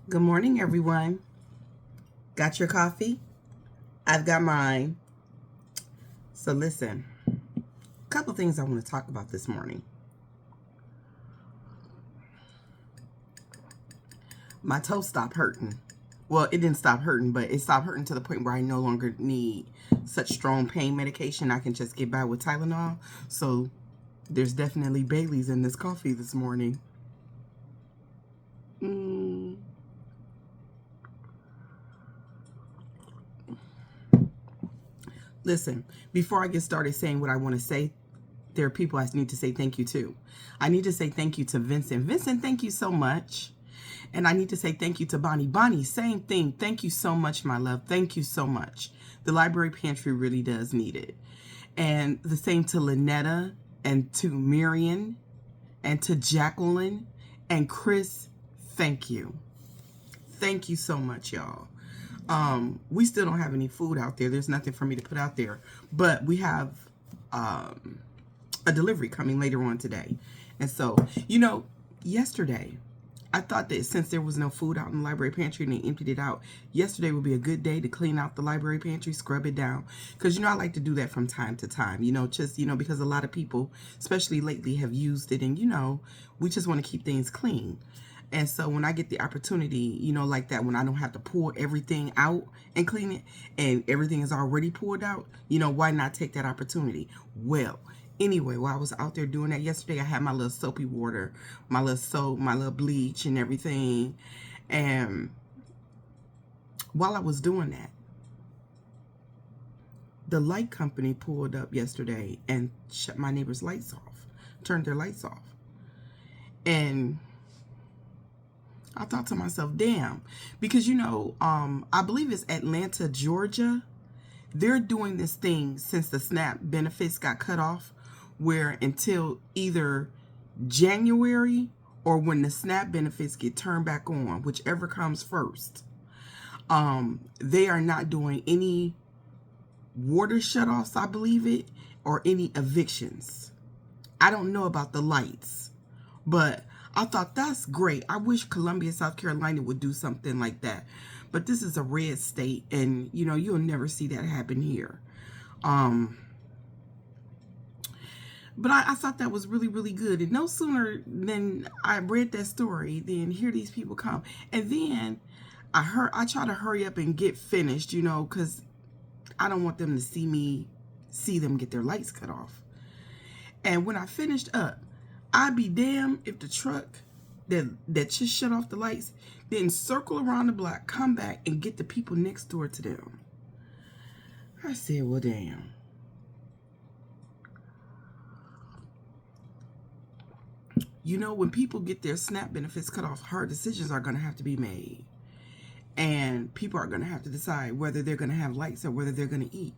Good morning, everyone. Got your coffee? I've got mine. So listen, a couple things I want to talk about this morning. My toe stopped hurting. Well, it didn't stop hurting, but it stopped hurting to the point where I no longer need such strong pain medication. I can just get by with Tylenol. So there's definitely Bailey's in this coffee this morning. Listen, before I get started saying what I want to say, there are people I need to say thank you to. I need to say thank you to Vincent. Vincent, thank you so much. And I need to say thank you to Bonnie. Bonnie, same thing. Thank you so much, my love. Thank you so much. The Library Pantry really does need it. And the same to Lynetta and to Marion and to Jacqueline and Chris. Thank you. Thank you so much, y'all. We still don't have any food out there. There's nothing for me to put out there. But we have a delivery coming later on today. And so, yesterday, I thought that since there was no food out in the library pantry and they emptied it out, yesterday would be a good day to clean out the library pantry, scrub it down. Because, I like to do that from time to time, because a lot of people, especially lately, have used it. And, we just want to keep things clean. And so when I get the opportunity, like that, when I don't have to pull everything out and clean it and everything is already pulled out, why not take that opportunity? Well, anyway, while I was out there doing that yesterday, I had my little soapy water, my little soap, my little bleach and everything. And while I was doing that, the light company pulled up yesterday and shut my neighbor's lights off, turned their lights off. And I thought to myself, damn, because, I believe it's Atlanta, Georgia. They're doing this thing since the SNAP benefits got cut off, where until either January or when the SNAP benefits get turned back on, whichever comes first, they are not doing any water shutoffs, I believe it, or any evictions. I don't know about the lights, but I thought that's great. I wish Columbia, South Carolina would do something like that. But this is a red state, and, you'll never see that happen here. But I thought that was really, really good. And no sooner than I read that story, than here these people come. And then I try to hurry up and get finished, because I don't want them to see them get their lights cut off. And when I finished up, I'd be damned if the truck that just shut off the lights didn't circle around the block, come back, and get the people next door to them. I said, well, damn. When people get their SNAP benefits cut off, hard decisions are going to have to be made. And people are going to have to decide whether they're going to have lights or whether they're going to eat.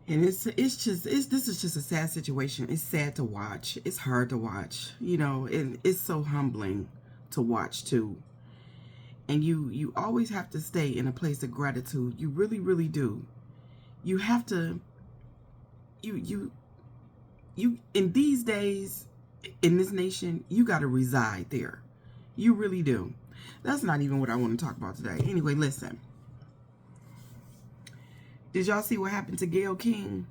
And this is just a sad situation. It's sad to watch. It's hard to watch, and it's so humbling to watch too. And you always have to stay in a place of gratitude. You really, really do. You have to, you in these days, in this nation, you got to reside there. You really do. That's not even what I want to talk about today. Anyway, listen. Did y'all see what happened to Gayle King?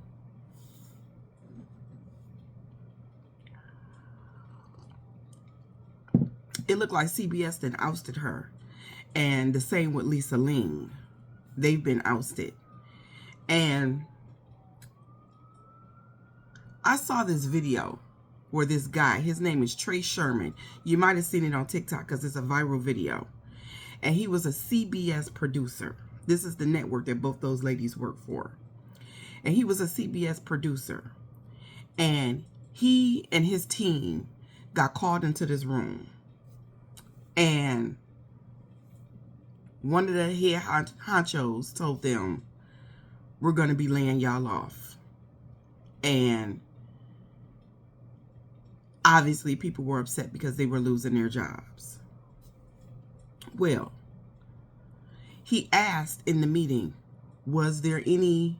It looked like CBS then ousted her. And the same with Lisa Ling. They've been ousted. And I saw this video where this guy, his name is Trey Sherman. You might have seen it on TikTok because it's a viral video. And he was a CBS producer. This is the network that both those ladies work for. And he was a CBS producer. And he and his team got called into this room. And one of the head honchos told them, we're going to be laying y'all off. And obviously people were upset because they were losing their jobs. Well, he asked in the meeting, was there any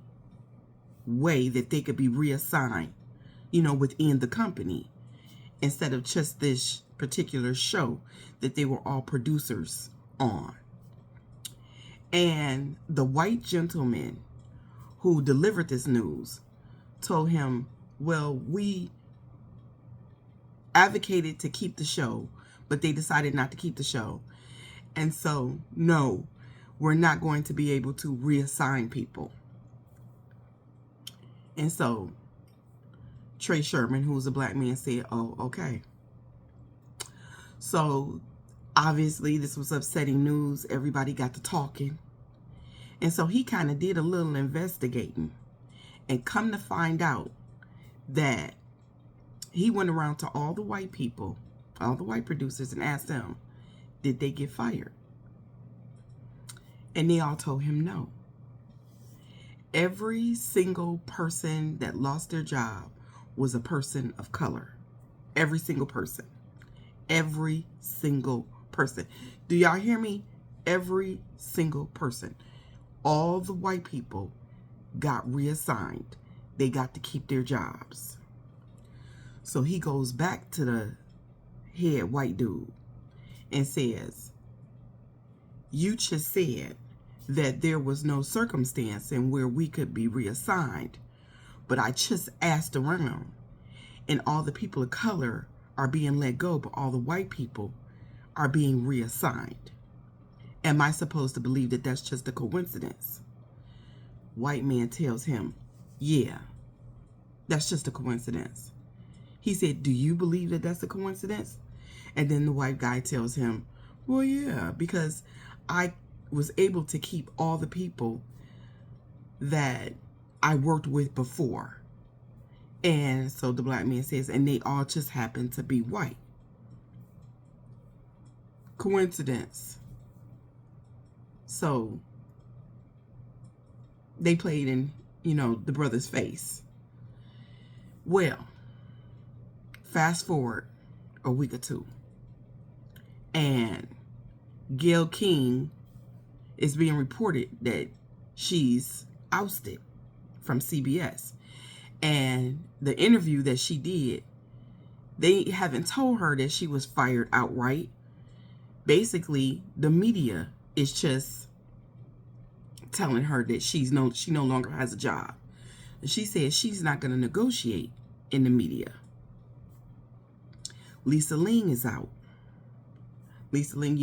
way that they could be reassigned, within the company? instead of just this particular show that they were all producers on. And the white gentleman who delivered this news told him, well, we advocated to keep the show, but they decided not to keep the show. And so, no, we're not going to be able to reassign people. And so Trey Sherman, who was a black man, said, oh, okay. So obviously this was upsetting news. Everybody got to talking. And so he kind of did a little investigating, and come to find out that he went around to all the white people, all the white producers, and asked them, did they get fired? And they all told him no. Every single person that lost their job was a person of color. Every single person. Every single person. Do y'all hear me? Every single person. All the white people got reassigned. They got to keep their jobs. So he goes back to the head white dude and says, you just said that there was no circumstance in where we could be reassigned, but I just asked around, and all the people of color are being let go, but all the white people are being reassigned. Am I supposed to believe that that's just a coincidence? White man tells him, yeah, that's just a coincidence. He said, do you believe that that's a coincidence? And then the white guy tells him, well, yeah, because I was able to keep all the people that I worked with before. And so the black man says, and they all just happen to be white. Coincidence. So they played in, the brother's face. Well, fast forward a week or two, and Gayle King is being reported that she's ousted from CBS. And the interview that she did, they haven't told her that she was fired outright. Basically, the media is just telling her that she no longer has a job. And she says she's not going to negotiate in the media. Lisa Ling is out. Lisa Ling,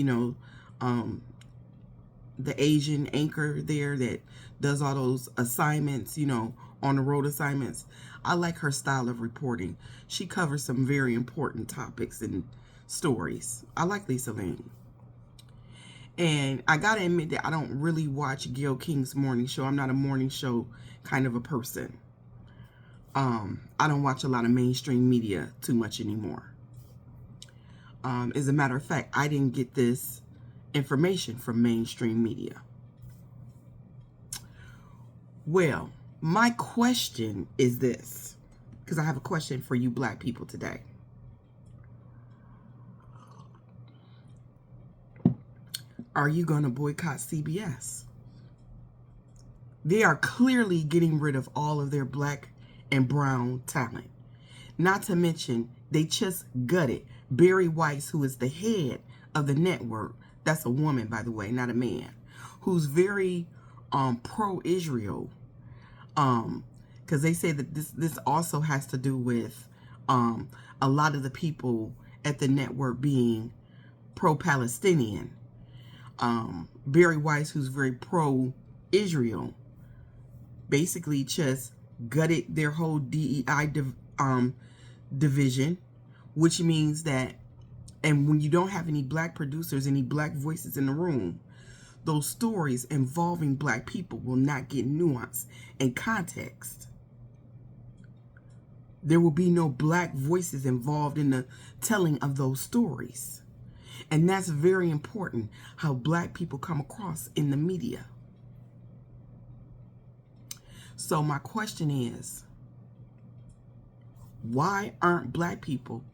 the Asian anchor there that does all those assignments, on the road assignments. I like her style of reporting. She covers some very important topics and stories. I like Lisa Ling. And I gotta admit that I don't really watch Gayle King's morning show. I'm not a morning show kind of a person. I don't watch a lot of mainstream media too much anymore. As a matter of fact, I didn't get this information from mainstream media. Well, my question is this, because I have a question for you black people today. Are you going to boycott CBS? They are clearly getting rid of all of their black and brown talent. Not to mention, they just gutted Barry Weiss, who is the head of the network. That's a woman, by the way, not a man, who's very pro-Israel. Because they say that this also has to do with a lot of the people at the network being pro-Palestinian. Barry Weiss, who's very pro-Israel, basically just gutted their whole DEI division, which means that, and when you don't have any black producers, any black voices in the room, those stories involving black people will not get nuance and context. There will be no black voices involved in the telling of those stories. And that's very important, how black people come across in the media. So my question is, why aren't black people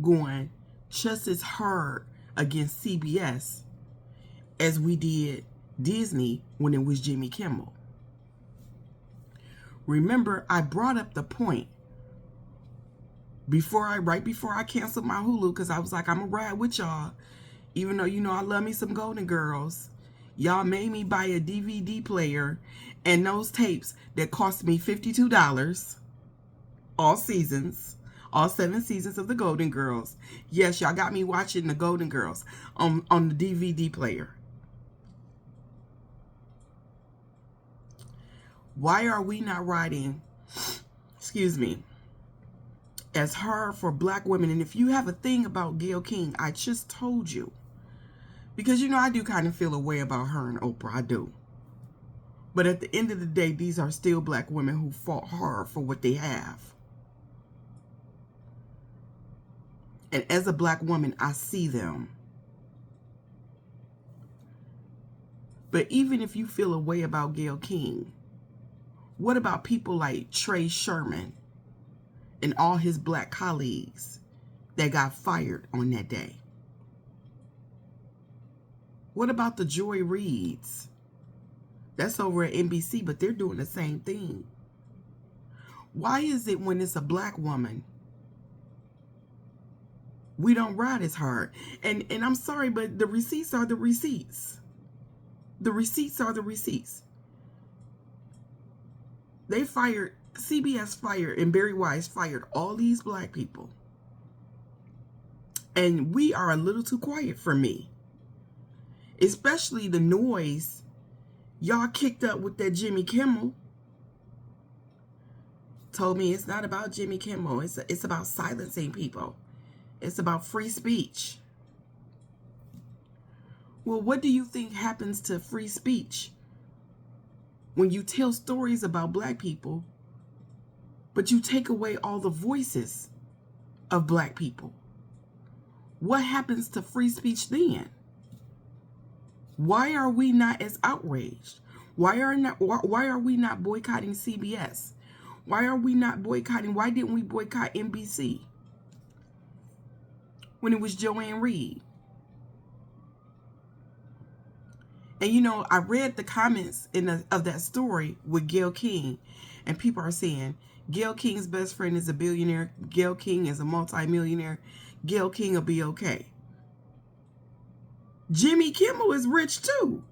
going just as hard against CBS as we did Disney when it was Jimmy Kimmel? Remember, I brought up the point right before I canceled my Hulu, because I was like, I'm going to ride with y'all. Even though, you know, I love me some Golden Girls. Y'all made me buy a DVD player and those tapes that cost me $52. All seasons. All 7 seasons of the Golden Girls. Yes, y'all got me watching the Golden Girls on the DVD player. Why are we not riding, excuse me, as hard for black women? And if you have a thing about Gayle King, I just told you. Because, you know, I do kind of feel a way about her and Oprah. I do. But at the end of the day, these are still black women who fought hard for what they have. And as a black woman, I see them. But even if you feel a way about Gayle King, what about people like Trey Sherman and all his black colleagues that got fired on that day? What about the Joy Reids? That's over at NBC, but they're doing the same thing. Why is it when it's a black woman, we don't ride as hard? And I'm sorry, but the receipts are the receipts. The receipts are the receipts. They fired, CBS fired, and Barry Weiss fired all these black people. And we are a little too quiet for me. Especially the noise y'all kicked up with that Jimmy Kimmel. Told me it's not about Jimmy Kimmel. It's about silencing people. It's about free speech. Well, what do you think happens to free speech when you tell stories about black people, but you take away all the voices of black people? What happens to free speech then? Why are we not as outraged? Why are we not boycotting CBS? Why are we not boycotting? Why didn't we boycott NBC when it was Joanne Reed? And you know, I read the comments of that story with Gayle King, and people are saying Gayle King's best friend is a billionaire. Gayle King is a multimillionaire. Gayle King will be okay. Jimmy Kimmel is rich too.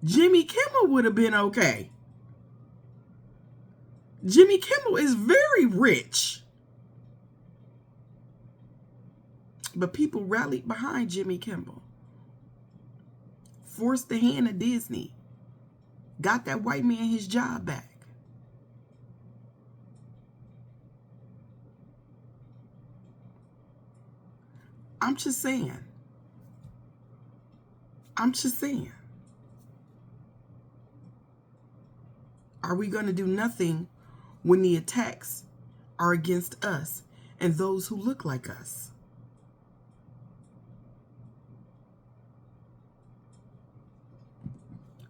Jimmy Kimmel would have been okay. Jimmy Kimmel is very rich. But people rallied behind Jimmy Kimmel. Forced the hand of Disney. Got that white man his job back. I'm just saying. Are we going to do nothing when the attacks are against us and those who look like us?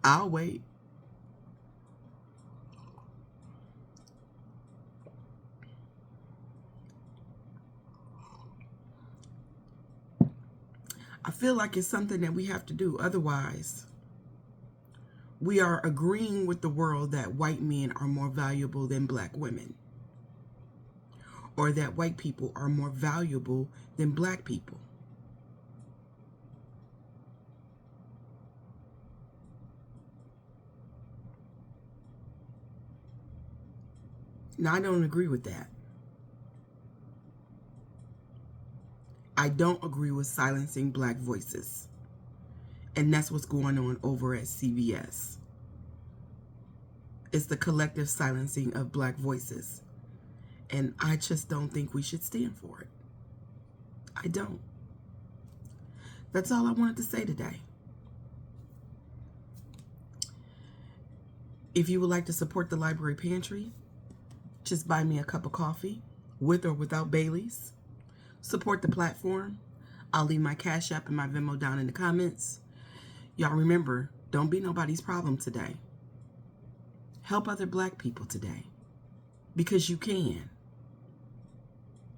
I'll wait. I feel like it's something that we have to do. Otherwise, we are agreeing with the world that white men are more valuable than black women, or that white people are more valuable than black people. Now, I don't agree with that. I don't agree with silencing black voices. And that's what's going on over at CBS. It's the collective silencing of black voices. And I just don't think we should stand for it. I don't. That's all I wanted to say today. If you would like to support the Library Pantry, just buy me a cup of coffee, with or without Bailey's. Support the platform. I'll leave my Cash App and my Venmo down in the comments. Y'all remember, don't be nobody's problem today. Help other black people today. Because you can.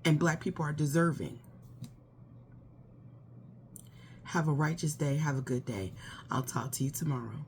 And black people are deserving. Have a righteous day. Have a good day. I'll talk to you tomorrow.